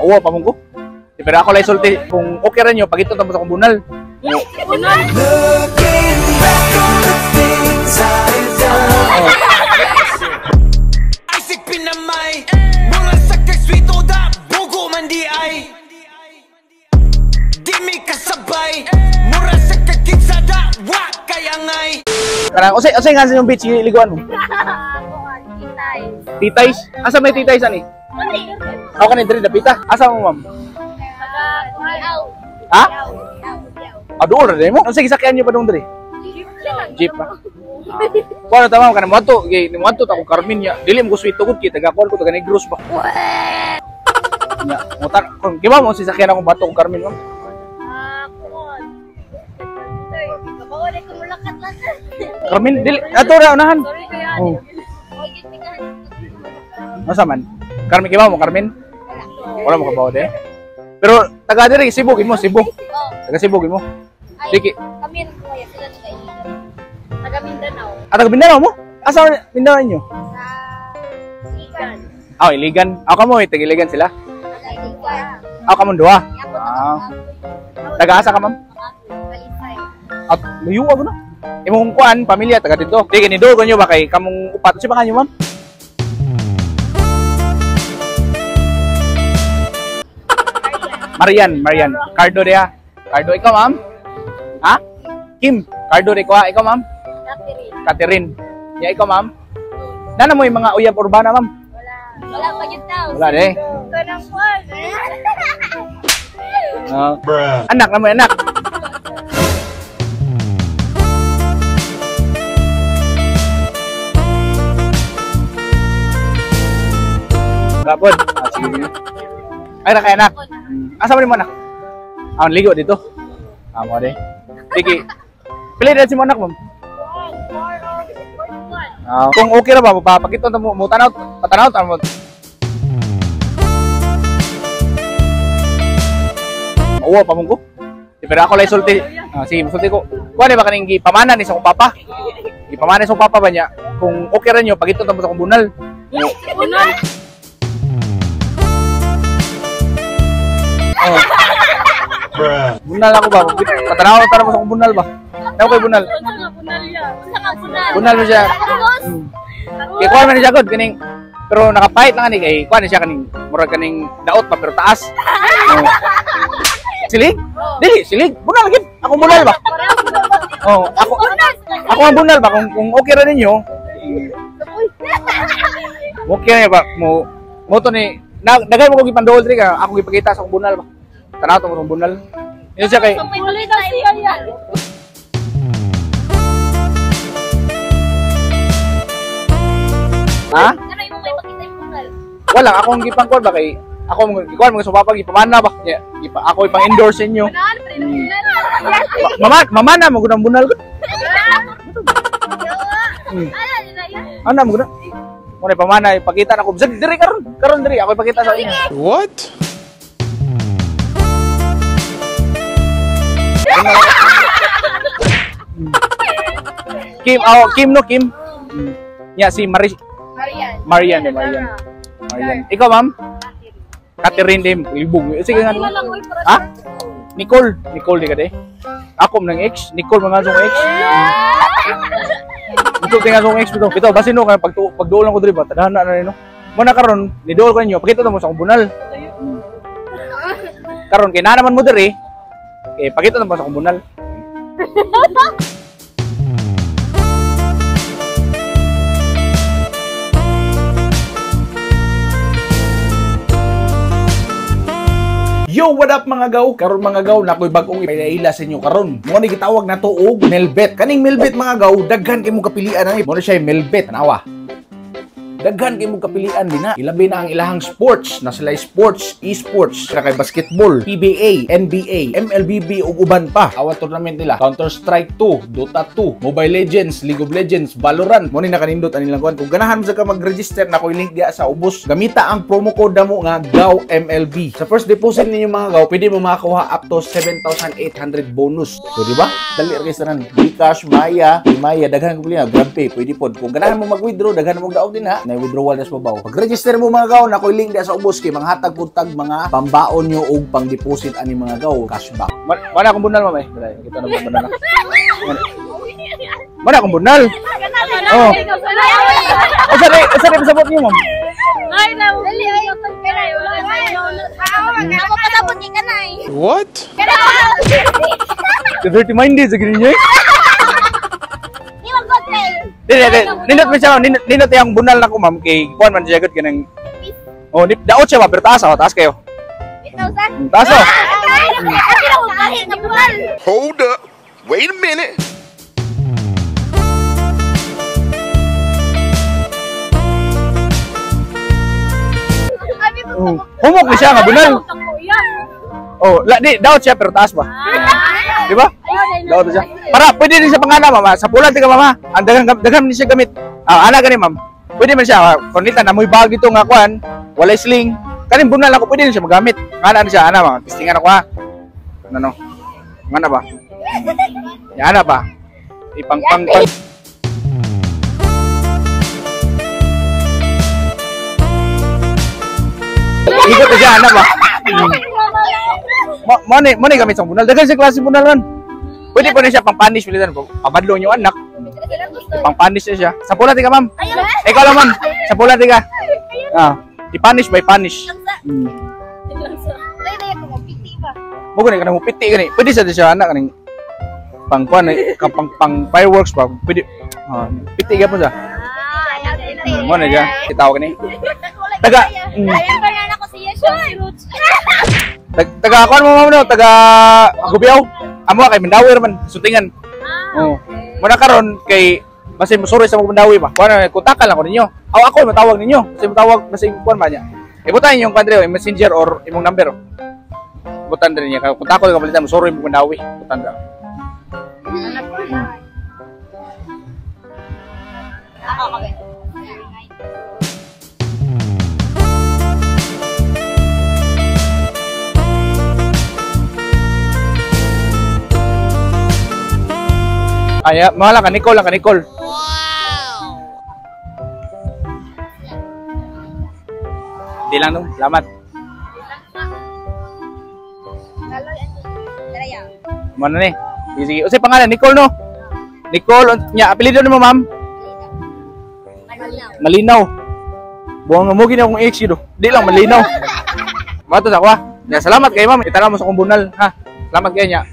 Oo, pamungko. Pero ako lang sulti kung okay rin nyo, pagito tapos akong bunal. Bunal. Looking back on the things I've done. Isaac pinamay, mga sakay sweet o da, bugo man di ay. Di mi kasabay, mura sa kakinsada, wak kaya ngay. Karang, usay nga sa yung beach, liguan mo. Titays. Titays? Asa may titays ani? Ako ka ni Dre, dapita. Asa mo, ma'am? Ha? Doon rin mo? Sige, sakyan nyo pa doon, Dre? Jeep pa. Kung ano tama, kanang muwato. Muwato, takong Carmen niya. Dili mo ko sweet tugod kita. Tagakuan ko, taga negros ba? Kung di ba mo, sisakyan akong bato kong Carmen, ma'am? Carmen, dili. Ato na, unahan. Sorry kaya. Oh. Masa man? Carmen, kibaw mo, Carmen? Wala mo kabaw, de? Pero, taga diri, Cebu, mo, Cebu. Taga Cebu, mo. Diki. Kami ang kuya, sila taga Mindanao. Taga Mindanao mo? Asa Mindanao ninyo? Sa Iligan. Iligan. Ako mo, taga Iligan sila. Sa Iligan. Kamon duha. Ako Taga asa ka, ma'am? Kalisay. At layo ako na. Imong kuan, pamilya, taga dito. Di, kinidor ko nyo ba kay kamong upat? Si ba kanyo, ma'am? Marian. Cardo dia. Cardo, ikaw, ma'am? Ha? Kim. Cardo, ikaw, ma'am? Catherine. Ya, ikaw, ma'am? Nana mo yung mga uyab urbana, ma'am? Wala pa yun daw. Wala, de. Kanang kuwan. Anak na mo, anak. Gapon. Sige. Ay, kay anak. Asa mo anak? Ligo dito. Mo de. Sige. Pili na si mo anak, ma'am. Kung okay ra ba, papakita mo tanaw, patanaw mo. Oo, pamungko. Pero ako lang sulti. Sige, sulti ko. Kuha ba kaning gipamana ni sa akong papa? Gipamana sa akong papa ba niya? Kung okay ra nyo, pagito tapos akong bunal. Bunal. Bunal ako ba? Patanaw mo sa akong bunal ba? Ano ko bunal? Bunal mo siya. Kaya kuha man siya god kaning pero nakapahit lang ani kay kuha na siya kaning murag kaning daot pa pero taas. Silig? Dili, silig. Bunal gid. Ako bunal ba? Ako ang bunal ba kung okay ra ninyo. Okay na ba mo to ni dagay mo ko gipandol diri ka ako gipakita sa akong bunal ba. Tanaw to mo bunal. Yun siya kay Ha? Wala, akong gipangkuan ba kay ako gikuan mo sa papa gipamana ba? Ako ipang endorse inyo. Mamana mo gud bunal ko. Ana mo gud. Mo na pamana ipakita na ko. Diri karon diri ako ipakita sa inyo. What? Kim. Ya si Marian. Ikaw, ma'am? Catherine din, libog. Sige nga. Ha? Nicole di ka de. Ako nang ex, Nicole mga song ex. Ito tinga song ex bito. Basin no kay pagduol lang ko diri ba tadhana na ni no. Mo na karon ni duol ko ninyo, pakita mo sa akong bunal. Karon kay na naman mo diri. Okay, pakita mo sa akong bunal. Yo, what up mga gaw? Karon mga gaw, nakoy bagong ipaila sa inyo karon. Mo ni gitawag na to og Melbet. Kaning Melbet mga gaw, daghan kay mo kapilian ani. Mo na siya Melbet, tanawa. Daghan kay mo kapilian din na. Ilabi na ang ilahang sports, na sila sports, esports, sila kay basketball, PBA, NBA, MLBB ug uban pa. Awat tournament nila. Counter-Strike 2, Dota 2, Mobile Legends, League of Legends, Valorant. Mo ni nakanindot ani lang kuan. Kung ganahan mo sa ka mag-register na koy link diha sa ubos. Gamita ang promo code damo nga GAW-MLB. Sa first deposit ninyo mga gaw, pwede mo makakuha up to 7,800 bonus. So di ba? Dali ra kay sanan. Gcash, Maya, daghan ko pili na GrabPay, pwede pod. Kung ganahan mo mag-withdraw, daghan mo daog din ha. may withdrawal na sa babaw. Pag-register mo mga gaw, nakoy link dia sa ubos kay manghatag pud tag mga pambaon nyo og pang-deposit ani mga gaw, cashback. Mana akong bunal mamay. Kita na mo bunal. Mana akong bunal? Oh. Sorry pasabot niyo, ma'am. Ay, dali ay pagkaray. Ako pasabot ni kanay. What? The 30 minded sa ganyan niya. Di maggot kay. Nindot mo siya, nindot yung bunal na ko, ma'am, kay kuhan man siya agad ka ng... Oh, daot siya ba, pero taas ako, taas kayo. Taas ako. Hold up. Wait a minute. Humok na siya nga, bunal. Oh, daot siya, pero taas ba? Di ba? Daot siya. Para, pwede din siya pangana, mama. Sa pulan, tika, mama. Ang dagham din siya gamit. Ana gani, ma'am. Pwede man siya. Kunitan, amoy bag dito nga, kuhan. Walay sling. Kanin bunal ako, pwede din siya magamit. Ana siya, ana, ma'am. Testingan ako, ha. Ano? Ana ba? Ana ba? Ipang. Ikot na siya, ana ba? Mo ni gamit sa bunal. Dagan siya klase bunal ron. Pwede pa rin siya pang-punish bilitan po. Papadlong yung anak. Pang-punish siya. Sa pula tika, ma'am. Ikaw lang, ma'am. Sa pula tika. I-punish by punish. Mo gani kanang piti gani. Pwede siya anak kaning pang-kuan pang fireworks ba. Pwede. Piti gyapon sa. Mo na siya. Kitawag ni. Taga. Taga kuan mo, ma'am, no? Taga Gubiyaw. Amo kay Mandawi man, sutingan. Oh. Muna karon kay basi sorry sa Mandawi ba. Kuan kontakan lang ko ninyo. Ako matawag ninyo. Kasi matawag basi kuan ba niya. Ibutan yung country messenger or imong number. Ibutan din niya. Kontak ko lang palitan mo sorry mo Mandawi. Ibutan daw. Ako kami. Ay, mahal ka Nicole. Wow. Di lang no. Salamat. Mana ni? Sige. Usay pangalan Nicole no. Nicole nya apelyido nimo, ma'am? Malinaw. Buang mo gina akong ex do. Di lang malinaw. Mato sa kwa. Ya salamat kay ma'am. Itara mo sa kumbunal ha. Salamat kay nya.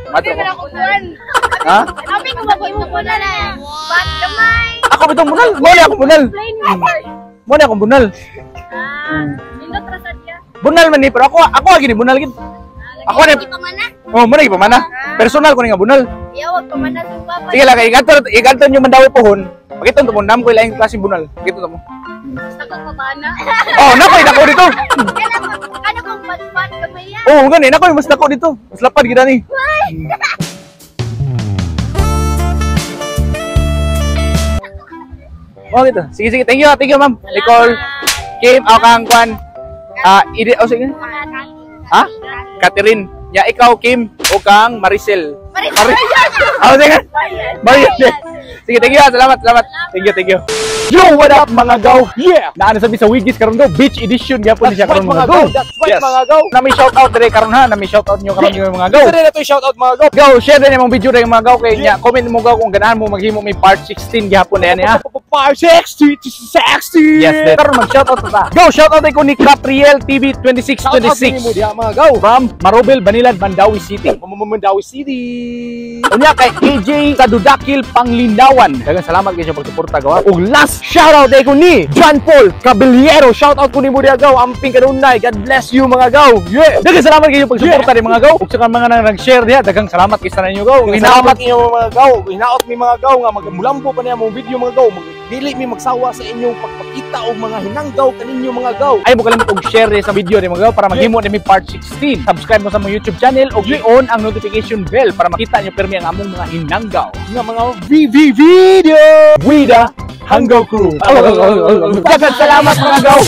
Mato ko. Ha? Abi ko magpupunan na. Bat gamay. Ako bitong bunal. Mo ni akong bunal. Mo ni akong bunal. Indot rasad ya. Bunal man ni pero ako lagi ni bunal gid. Ako ni pamana. Oh, mo ni pamana. Personal ko ni nga bunal. Iyawag pamana sa papa. Sige lang kay iganton yung Mandawi pohon. Pagiton to mo nam ko laing klase bunal. Pagiton to mo. Basta kang pamana. Oh, nako dito. Ano kung bat gamay ya? Oh, gani nako mas nako dito. Mas lapad gid ani. Oh, gitu. Sige. Thank you, ma'am. Nicole, Kim, kang Kwan. Sige. Ha? Catherine. Ya, ikaw, Kim, o kang Maricel. Maricel. Sige. Maricel. Sige, thank you. Salamat. Thank you. Yo, what up mga gaw? Yeah! Naano sabi sa Wigis karon go, beach edition gyapon siya karon mga gaw. That's right mga gaw. Nami shout out dire karon ha, nami shout out nyo karon yung mga gaw. Dire na to shout out mga gaw. Gaw, share din imong video din mga gaw kay nya. Comment mo gaw kung ganahan mo maghimo may part 16 gyapon na yan ha. Part 60. Yes, karon mag shout out ta. Go, shout out ko ni Capriel TV 2626. Mo dia mga gaw from Marobel, Banilad, Mandawi City. Mandawi City. Unya kay AJ sa Dudakil Panglinawan. Daghang salamat kay sa pagsuporta gaw. Ug last shoutout ay ko ni John Paul Caballero. Shoutout ko ni mo diya gaw. Amping kanunay. God bless you mga gaw. Yeah. Daghang salamat kayo pagsuporta ni mga gaw. Ug sa mga nag-share diha, daghang salamat kay sa ninyo gaw. Salamat inyo mga gaw. Hinaot mi mga gaw nga magmulambo pa niya mong video mga gaw. Dili mi magsawa sa inyong pagpakita og mga hinanggaw kaninyo mga gaw. Ay mo kalimot og share sa video ni mga gaw para maghimo ni part 16. Subscribe mo sa mong YouTube channel ug i-on ang notification bell para makita nyo permi ang among mga hinanggaw Nga mga video with the Hanggaw Crew. Daghang salamat mga gaw.